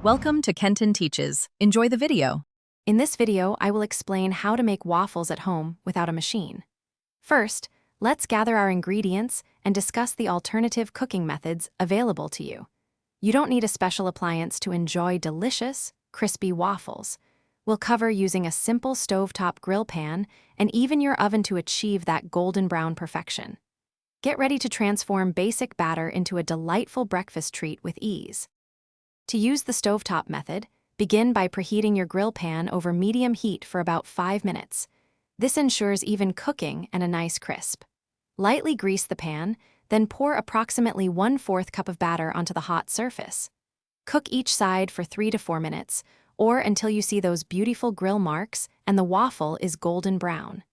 Welcome to Kenton Teaches. Enjoy the video. In this video, I will explain how to make waffles at home without a machine. First, let's gather our ingredients and discuss the alternative cooking methods available to you. You don't need a special appliance to enjoy delicious, crispy waffles. We'll cover using a simple stovetop grill pan and even your oven to achieve that golden brown perfection. Get ready to transform basic batter into a delightful breakfast treat with ease. To use the stovetop method, begin by preheating your grill pan over medium heat for about 5 minutes. This ensures even cooking and a nice crisp. Lightly grease the pan, then pour approximately 1/4 cup of batter onto the hot surface. Cook each side for 3 to 4 minutes, or until you see those beautiful grill marks and the waffle is golden brown.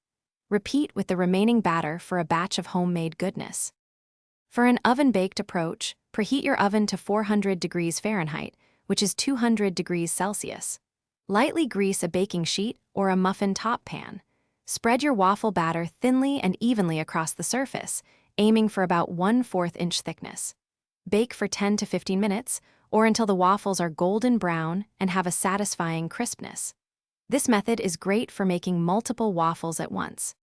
Repeat with the remaining batter for a batch of homemade goodness. For an oven-baked approach, preheat your oven to 400 degrees Fahrenheit, which is 200 degrees Celsius. Lightly grease a baking sheet or a muffin top pan. Spread your waffle batter thinly and evenly across the surface, aiming for about 1/4 inch thickness. Bake for 10 to 15 minutes, or until the waffles are golden brown and have a satisfying crispness. This method is great for making multiple waffles at once.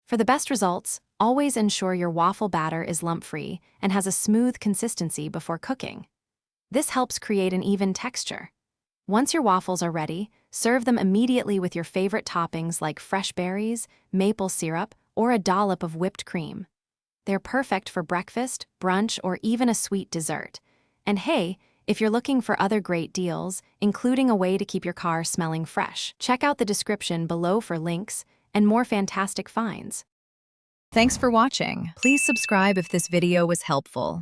For the best results, always ensure your waffle batter is lump-free and has a smooth consistency before cooking. This helps create an even texture. Once your waffles are ready, serve them immediately with your favorite toppings like fresh berries, maple syrup, or a dollop of whipped cream. They're perfect for breakfast, brunch, or even a sweet dessert. And hey, if you're looking for other great deals, including a way to keep your car smelling fresh, check out the description below for links and more fantastic finds. Thanks for watching. Please subscribe if this video was helpful.